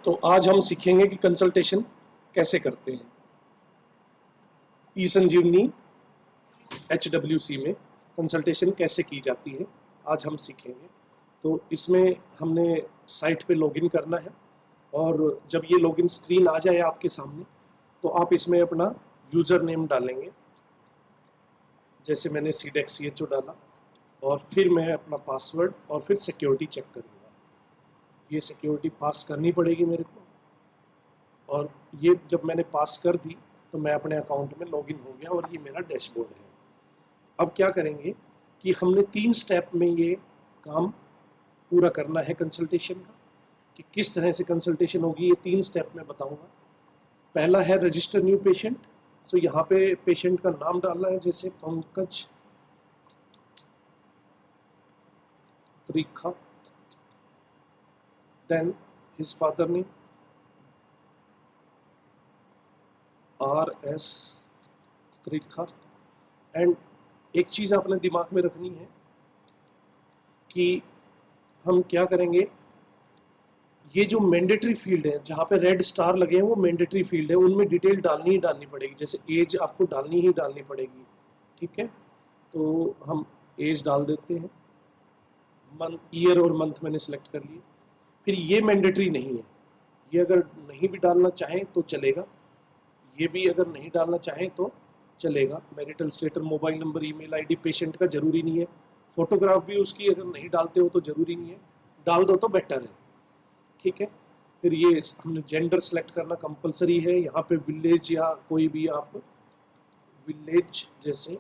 तो आज हम सीखेंगे कि कंसल्टेशन कैसे करते हैं। ई संजीवनी HWC में कंसल्टेशन कैसे की जाती है आज हम सीखेंगे। तो इसमें हमने साइट पे लॉगिन करना है और जब ये लॉगिन स्क्रीन आ जाए आपके सामने तो आप इसमें अपना यूज़र नेम डालेंगे। जैसे मैंने CDEC-CHO डाला और फिर मैं अपना पासवर्ड और फिर सिक्योरिटी चेक करूँगा। ये सिक्योरिटी पास करनी पड़ेगी मेरे को, और ये जब मैंने पास कर दी तो मैं अपने अकाउंट में लॉगिन हो गया और ये मेरा डैशबोर्ड है। अब क्या करेंगे कि हमने 3 स्टेप में ये काम पूरा करना है कंसल्टेशन का, कि किस तरह से कंसल्टेशन होगी ये 3 स्टेप में बताऊंगा। पहला है रजिस्टर न्यू पेशेंट। तो यहाँ पे पेशेंट का नाम डालना है, जैसे Pankaj Trikha, then his father name RS Trikha. And एक चीज़ आपने दिमाग में रखनी है कि हम क्या करेंगे, ये जो मैंडेटरी फील्ड है जहाँ पे रेड स्टार लगे हैं वो मैंडेटरी फील्ड है, उनमें डिटेल डालनी ही डालनी पड़ेगी। जैसे एज आपको डालनी ही डालनी पड़ेगी, ठीक है। तो हम एज डाल देते हैं, मंथ, ईयर और मंथ मैंने सेलेक्ट कर लिए। फिर ये मैंडेटरी नहीं है, ये अगर नहीं भी डालना चाहें तो चलेगा, ये भी अगर नहीं डालना चाहें तो चलेगा। Marital status, mobile number, email ID patient का जरूरी नहीं है। फोटोग्राफ भी उसकी अगर नहीं डालते हो तो जरूरी नहीं है, डाल दो तो बेटर है, ठीक है। फिर ये हमने जेंडर सेलेक्ट करना कंपलसरी है। यहाँ पे विलेज या कोई भी आप विलेज जैसे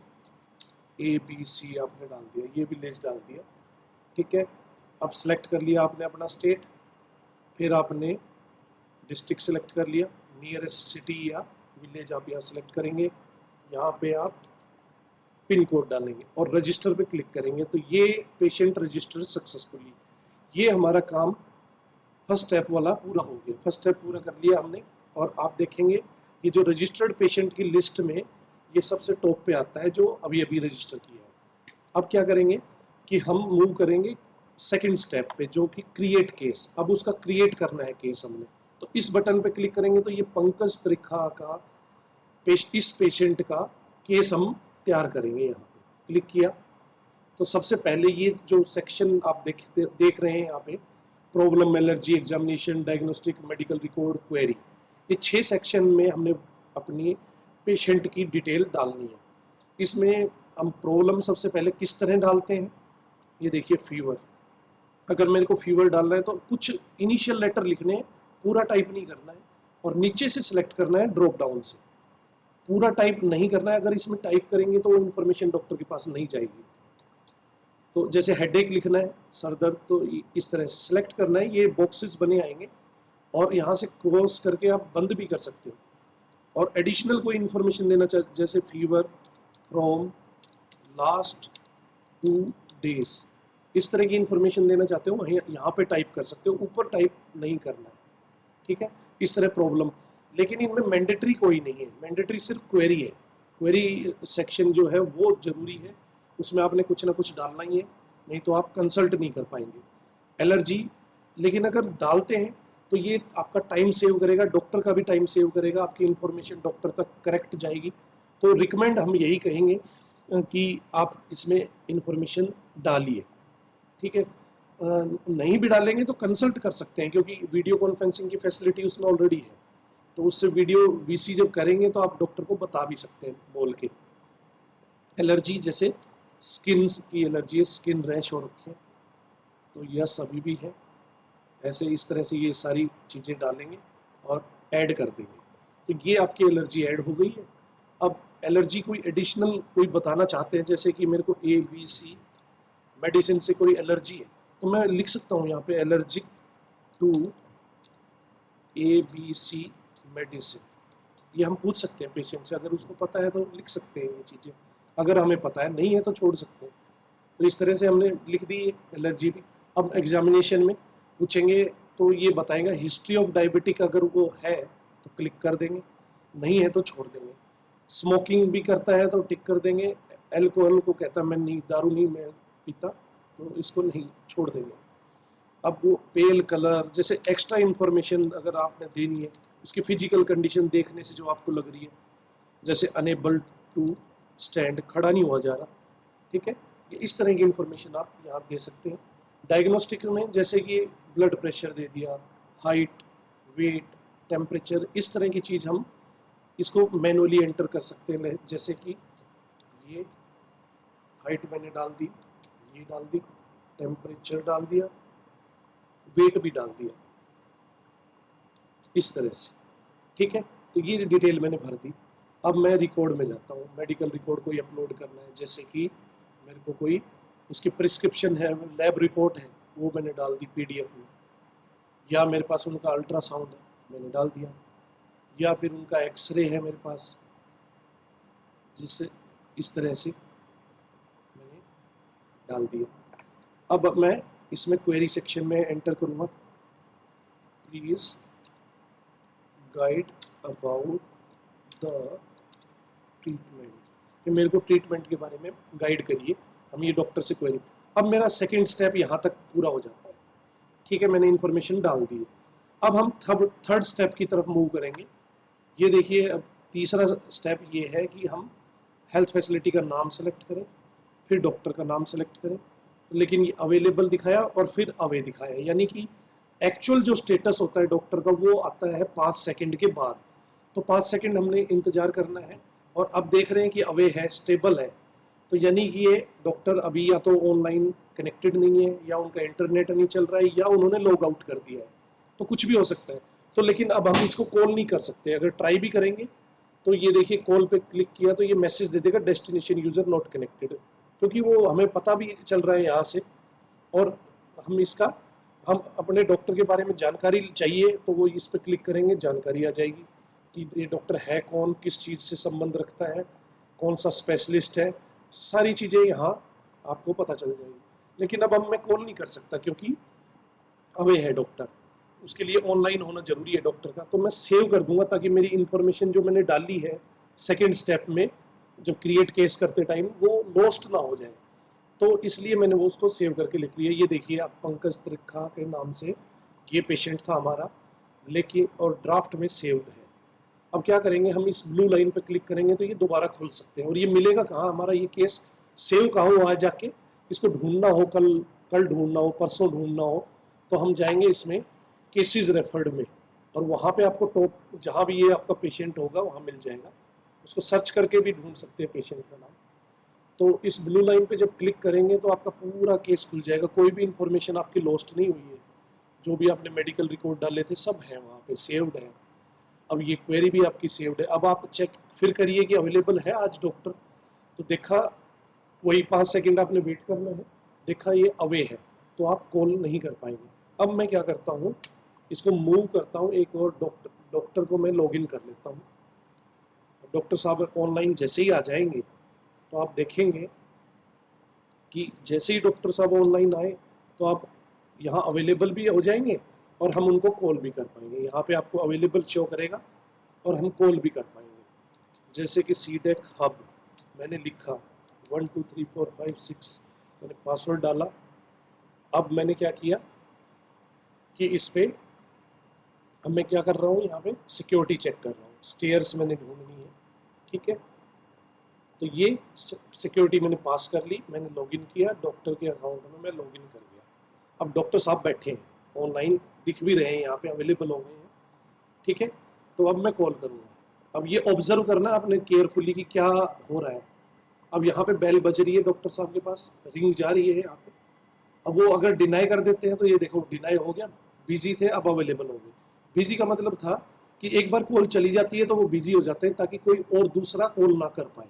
ABC आपने डाल दिया, ये विलेज डाल दिया, ठीक है। अब सेलेक्ट कर लिया आपने अपना स्टेट, फिर आपने डिस्ट्रिक्ट सेलेक्ट कर लिया, नियरेस्ट सिटी या विलेज आप यहाँ सेलेक्ट करेंगे। यहाँ पे आप पिन कोड डालेंगे और रजिस्टर पे क्लिक करेंगे तो ये पेशेंट रजिस्टर सक्सेसफुली। ये हमारा काम फर्स्ट स्टेप वाला पूरा हो गया। फर्स्ट स्टेप पूरा कर लिया हमने, और आप देखेंगे ये जो रजिस्टर्ड पेशेंट की लिस्ट में ये सबसे टॉप पे आता है जो अभी अभी रजिस्टर किया है। अब क्या करेंगे कि हम मूव करेंगे सेकंड स्टेप पे, जो कि क्रिएट केस। अब उसका क्रिएट करना है केस हमने, तो इस बटन पे क्लिक करेंगे तो ये पंकज त्रिखा का इस पेशेंट का केस हम तैयार करेंगे। यहाँ पे क्लिक किया तो सबसे पहले ये जो सेक्शन आप देख रहे हैं यहाँ पे, problem, allergy, examination, diagnostic, medical record, query, ये 6 सेक्शन में हमने अपनी पेशेंट की डिटेल डालनी है। इसमें हम प्रॉब्लम सबसे पहले किस तरह डालते हैं, ये देखिए फीवर। अगर मेरे को फीवर डालना है तो कुछ इनिशियल लेटर लिखने हैं, पूरा टाइप नहीं करना है, और नीचे से सिलेक्ट करना है ड्रॉप डाउन से, पूरा टाइप नहीं करना है। अगर इसमें टाइप करेंगे तो वो इन्फॉर्मेशन डॉक्टर के पास नहीं जाएगी। तो जैसे हेडेक लिखना है, सर दर्द, तो इस तरह से सिलेक्ट करना है। ये बॉक्सेस बने आएंगे और यहाँ से क्रॉस करके आप बंद भी कर सकते हो। और एडिशनल कोई इन्फॉर्मेशन देना चाहे, जैसे फीवर फ्रॉम लास्ट 2 days, इस तरह की इन्फॉर्मेशन देना चाहते हो वहीं यहाँ पे टाइप कर सकते हो, ऊपर टाइप नहीं करना है, ठीक है। इस तरह प्रॉब्लम, लेकिन इनमें मैंडेटरी कोई नहीं है, मैंडेटरी सिर्फ क्वेरी है। क्वेरी सेक्शन जो है वो जरूरी है, उसमें आपने कुछ ना कुछ डालना ही है, नहीं तो आप कंसल्ट नहीं कर पाएंगे। एलर्जी, लेकिन अगर डालते हैं तो ये आपका टाइम सेव करेगा, डॉक्टर का भी टाइम सेव करेगा, आपकी इन्फॉर्मेशन डॉक्टर तक करेक्ट जाएगी। तो रिकमेंड हम यही कहेंगे कि आप इसमें इन्फॉर्मेशन डालिए, ठीक है। नहीं भी डालेंगे तो कंसल्ट कर सकते हैं, क्योंकि वीडियो कॉन्फ्रेंसिंग की फैसिलिटी उसमें ऑलरेडी है, तो उससे वीडियो VC जब करेंगे तो आप डॉक्टर को बता भी सकते हैं बोल के। एलर्जी, जैसे स्किन की एलर्जी है, स्किन रैश हो रखे हैं, तो यह सभी भी है। ऐसे इस तरह से ये सारी चीज़ें डालेंगे और ऐड कर देंगे, तो ये आपकी एलर्जी ऐड हो गई है। अब एलर्जी कोई एडिशनल कोई बताना चाहते हैं, जैसे कि मेरे को ABC मेडिसिन से कोई एलर्जी है, तो मैं लिख सकता हूँ यहाँ पे एलर्जिक टू ABC मेडिसिन। ये हम पूछ सकते हैं पेशेंट से, अगर उसको पता है तो लिख सकते हैं ये चीज़ें, अगर हमें पता है, नहीं है तो छोड़ सकते हैं। तो इस तरह से हमने लिख दी एलर्जी भी। अब एग्जामिनेशन में पूछेंगे तो ये बताएगा हिस्ट्री ऑफ डायबिटिक, अगर वो है तो क्लिक कर देंगे, नहीं है तो छोड़ देंगे। स्मोकिंग भी करता है तो टिक कर देंगे। अल्कोहल को कहता मैं नहीं, दारू नहीं मैं पीता, तो इसको नहीं, छोड़ देंगे। अब वो पेल कलर जैसे एक्स्ट्रा इंफॉर्मेशन अगर आपने देनी है, उसकी फिजिकल कंडीशन देखने से जो आपको लग रही है, जैसे अनेबल टू स्टैंड, खड़ा नहीं हुआ जा रहा, ठीक है, ये इस तरह की इंफॉर्मेशन आप यहाँ दे सकते हैं। डायग्नोस्टिक में जैसे कि ब्लड प्रेशर दे दिया, हाइट, वेट, टेम्परेचर, इस तरह की चीज़ हम इसको मैनुअली एंटर कर सकते हैं। जैसे कि ये हाइट मैंने डाल दी, ये डाल दी, टेम्परेचर डाल दिया, वेट भी डाल दिया, इस तरह से, ठीक है। तो ये डिटेल मैंने भर दी। अब मैं रिकॉर्ड में जाता हूँ, मेडिकल रिकॉर्ड कोई अपलोड करना है, जैसे कि मेरे को कोई उसकी प्रिस्क्रिप्शन है, लैब रिपोर्ट है, वो मैंने डाल दी पीडीएफ में, या मेरे पास उनका अल्ट्रासाउंड है मैंने डाल दिया, या फिर उनका एक्सरे है मेरे पास, जिससे इस तरह से मैंने डाल दिया। अब मैं इसमें क्वेरी सेक्शन में एंटर करूँगा, please guide about the treatment, कि मेरे को ट्रीटमेंट के बारे में गाइड करिए, हम ये डॉक्टर से क्वेरी। अब मेरा सेकंड स्टेप यहाँ तक पूरा हो जाता है, ठीक है, मैंने इन्फॉर्मेशन डाल दी है। अब हम थर्ड स्टेप की तरफ मूव करेंगे। ये देखिए, अब तीसरा स्टेप ये है कि हम हेल्थ फैसिलिटी का नाम सेलेक्ट करें, फिर डॉक्टर का नाम सेलेक्ट करें, लेकिन ये अवेलेबल दिखाया और फिर अवे दिखाया, यानी कि एक्चुअल जो स्टेटस होता है डॉक्टर का वो आता है 5 सेकंड के बाद। तो 5 सेकंड हमने इंतजार करना है, और अब देख रहे हैं कि अवे है, स्टेबल है, तो यानी कि ये डॉक्टर अभी या तो ऑनलाइन कनेक्टेड नहीं है, या उनका इंटरनेट नहीं चल रहा है, या उन्होंने लॉग आउट कर दिया है, तो कुछ भी हो सकता है। तो लेकिन अब हम इसको कॉल नहीं कर सकते, अगर ट्राई भी करेंगे तो ये देखिए कॉल पे क्लिक किया तो ये मैसेज दे देगा डेस्टिनेशन यूजर नॉट कनेक्टेड, क्योंकि वो हमें पता भी चल रहा है यहाँ से, और हम अपने डॉक्टर के बारे में जानकारी चाहिए तो वो इस पर क्लिक करेंगे, जानकारी आ जाएगी कि ये डॉक्टर है कौन, किस चीज़ से संबंध रखता है, कौन सा स्पेशलिस्ट है, सारी चीज़ें यहाँ आपको पता चल जाएगी। लेकिन अब मैं कॉल नहीं कर सकता क्योंकि अवे है डॉक्टर, उसके लिए ऑनलाइन होना जरूरी है डॉक्टर का। तो मैं सेव कर दूंगा ताकि मेरी इंफॉर्मेशन जो मैंने डाली है सेकेंड स्टेप में जब क्रिएट केस करते टाइम वो लॉस्ट ना हो जाए, तो इसलिए मैंने वो उसको सेव करके लिख लिया। ये देखिए आप, पंकज त्रिखा के नाम से ये पेशेंट था हमारा, लेकिन और ड्राफ्ट में सेव्ड है। अब क्या करेंगे, हम इस ब्लू लाइन पे क्लिक करेंगे तो ये दोबारा खुल सकते हैं, और ये मिलेगा कहाँ, हमारा ये केस सेव कहाँ हो, वहाँ जाके इसको ढूंढना हो, कल ढूंढना हो, परसों ढूंढना हो, तो हम जाएंगे इसमें केसेस रेफर्ड में, और वहाँ पे आपको टॉप जहाँ भी ये आपका पेशेंट होगा वहाँ मिल जाएगा, उसको सर्च करके भी ढूंढ सकते हैं पेशेंट का नाम। तो इस ब्लू लाइन पे जब क्लिक करेंगे तो आपका पूरा केस खुल जाएगा, कोई भी इंफॉर्मेशन आपकी लॉस्ट नहीं हुई है, जो भी आपने मेडिकल रिकॉर्ड डाले थे सब है वहाँ पे, सेव्ड है। अब ये क्वेरी भी आपकी सेव्ड है। अब आप चेक फिर करिए कि अवेलेबल है आज डॉक्टर, तो देखा वही 5 सेकंड आपने वेट करना है, देखा ये अवे है, तो आप कॉल नहीं कर पाएंगे। अब मैं क्या करता हूँ, इसको मूव करता हूँ, एक और डॉक्टर को मैं लॉगिन कर लेता हूँ। डॉक्टर साहब ऑनलाइन जैसे ही आ जाएंगे तो आप देखेंगे कि जैसे ही डॉक्टर साहब ऑनलाइन आए तो आप यहाँ अवेलेबल भी हो जाएंगे और हम उनको कॉल भी कर पाएंगे। यहाँ पे आपको अवेलेबल शो करेगा और हम कॉल भी कर पाएंगे। जैसे कि सीडेक हब मैंने लिखा 1 2 3 4 5 6, मैंने पासवर्ड डाला। अब मैंने क्या किया कि इस पे अब मैं क्या कर रहा हूँ, यहाँ पे सिक्योरिटी चेक कर रहा हूँ, स्टेयर्स मैंने ढूंढनी है, ठीक है। तो ये सिक्योरिटी मैंने पास कर ली, मैंने लॉगिन किया, डॉक्टर के अकाउंट में मैं लॉगिन कर गया। अब डॉक्टर साहब बैठे हैं ऑनलाइन, दिख भी रहे हैं, यहाँ पे अवेलेबल हो गए हैं, ठीक है। तो अब मैं कॉल करूँगा। अब ये ऑब्जर्व करना आपने केयरफुली कि क्या हो रहा है। अब यहाँ पे बेल बज रही है, डॉक्टर साहब के पास रिंग जा रही है यहाँ पे। अब वो अगर डिनाई कर देते हैं तो ये देखो डिनाई हो गया, बिजी थे अब अवेलेबल हो गए। बिजी का मतलब था कि एक बार कॉल चली जाती है तो वो बिजी हो जाते हैं ताकि कोई और दूसरा कॉल ना कर पाए,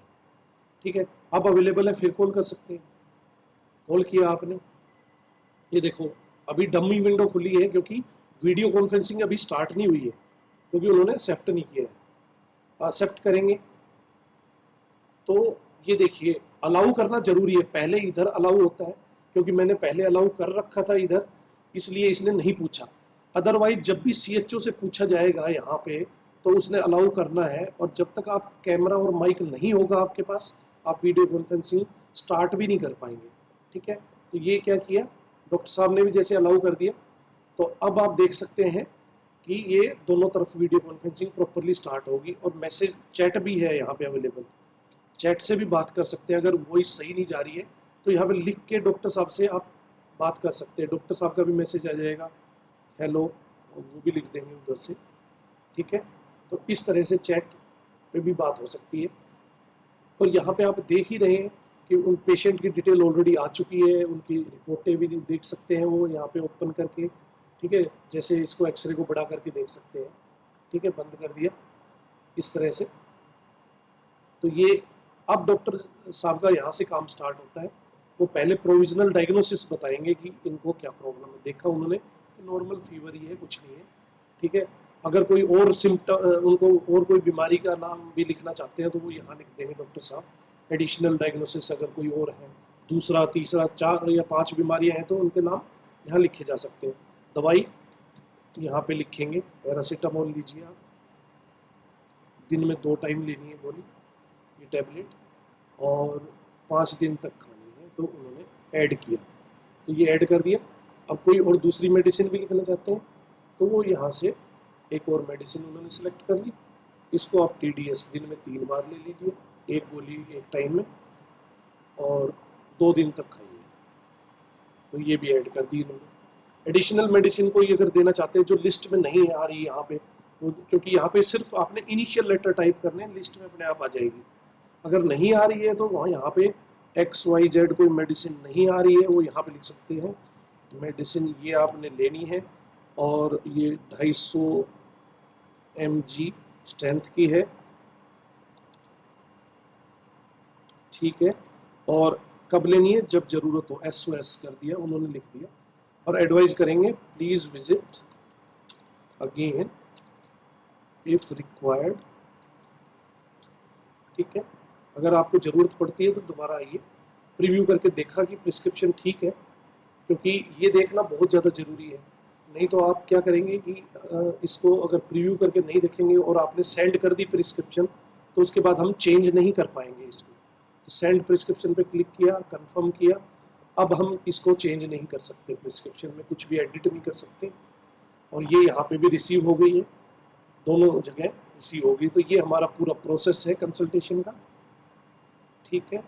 ठीक है। अब अवेलेबल है, फिर कॉल कर सकते हैं। कॉल किया आपने, ये देखो अभी डमी विंडो खुली है क्योंकि वीडियो कॉन्फ्रेंसिंग अभी स्टार्ट नहीं हुई है, क्योंकि उन्होंने एक्सेप्ट नहीं किया है। एक्सेप्ट करेंगे तो ये देखिए अलाउ करना जरूरी है, पहले इधर अलाउ होता है क्योंकि मैंने पहले अलाउ कर रखा था इधर, इसलिए इसने नहीं पूछा। अदरवाइज जब भी सीएचओ से पूछा जाएगा यहाँ पे तो उसने अलाउ करना है, और जब तक आप कैमरा और माइक नहीं होगा आपके पास, आप वीडियो कॉन्फ्रेंसिंग स्टार्ट भी नहीं कर पाएंगे, ठीक है। तो ये क्या किया, डॉक्टर साहब ने भी जैसे अलाउ कर दिया, तो अब आप देख सकते हैं कि ये दोनों तरफ वीडियो कॉन्फ्रेंसिंग प्रॉपरली स्टार्ट होगी। और मैसेज चैट भी है यहाँ पे अवेलेबल, चैट से भी बात कर सकते हैं। अगर वॉइस सही नहीं जा रही है तो यहाँ पे लिख के डॉक्टर साहब से आप बात कर सकते हैं, डॉक्टर साहब का भी मैसेज आ जाएगा हेलो, वो भी लिख देंगे उधर से, ठीक है। तो इस तरह से चैट पे भी बात हो सकती है। और यहाँ पे आप देख ही रहे हैं कि उन पेशेंट की डिटेल ऑलरेडी आ चुकी है, उनकी रिपोर्टें भी देख सकते हैं वो यहाँ पे ओपन करके, ठीक है। जैसे इसको एक्सरे को बड़ा करके देख सकते हैं, ठीक है, बंद कर दिया इस तरह से। तो ये अब डॉक्टर साहब का यहाँ से काम स्टार्ट होता है। वो पहले प्रोविजनल डायग्नोसिस बताएंगे कि इनको क्या प्रॉब्लम है। देखा उन्होंने कि नॉर्मल फीवर ही है, कुछ नहीं है, ठीक है। अगर कोई और सिम्टम, उनको और कोई बीमारी का नाम भी लिखना चाहते हैं तो वो यहाँ लिख देंगे डॉक्टर साहब। एडिशनल डायग्नोसिस अगर कोई और है, दूसरा तीसरा 4 या 5 बीमारियाँ हैं तो उनके नाम यहाँ लिखे जा सकते हैं। दवाई यहाँ पे लिखेंगे, पैरासीटामोल लीजिए आप, दिन में 2 टाइम लेनी है गोली ये टैबलेट, और 5 दिन तक खानी है। तो उन्होंने ऐड किया, तो ये ऐड कर दिया। अब कोई और दूसरी मेडिसिन भी लिखना चाहते हैं तो वो यहाँ से एक और मेडिसिन उन्होंने सेलेक्ट कर ली। इसको आप TDS दिन में 3 बार ले लीजिए, 1 गोली 1 टाइम में, और 2 दिन तक खाइए। तो ये भी ऐड कर दी इन्होंने। एडिशनल मेडिसिन कोई अगर देना चाहते हैं जो लिस्ट में नहीं आ रही यहाँ पे, क्योंकि यहाँ पे सिर्फ आपने इनिशियल लेटर टाइप करने, लिस्ट में अपने आप आ जाएगी। अगर नहीं आ रही है तो वहाँ यहाँ पे XYZ कोई मेडिसिन नहीं आ रही है, वो यहाँ पे लिख सकते हैं मेडिसिन ये आपने लेनी है, और ये 250 mg स्ट्रेंथ की है, ठीक है। और कब लेनी है, जब जरूरत हो, SOS कर दिया उन्होंने, लिख दिया। और एडवाइज करेंगे please visit again if required, ठीक है। अगर आपको ज़रूरत पड़ती है तो दोबारा आइए। प्रीव्यू करके देखा कि प्रिस्क्रिप्शन ठीक है, क्योंकि ये देखना बहुत ज़्यादा ज़रूरी है। नहीं तो आप क्या करेंगे कि इसको अगर प्रीव्यू करके नहीं देखेंगे और आपने सेंड कर दी प्रिस्क्रिप्शन, तो उसके बाद हम चेंज नहीं कर पाएंगे इसको। तो सेंड प्रिस्क्रिप्शन पे क्लिक किया, कंफर्म किया, अब हम इसको चेंज नहीं कर सकते, प्रिस्क्रिप्शन में कुछ भी एडिट नहीं कर सकते। और ये यहाँ पे भी रिसीव हो गई है, दोनों जगह रिसीव हो गई। तो ये हमारा पूरा प्रोसेस है कंसल्टेशन का, ठीक है।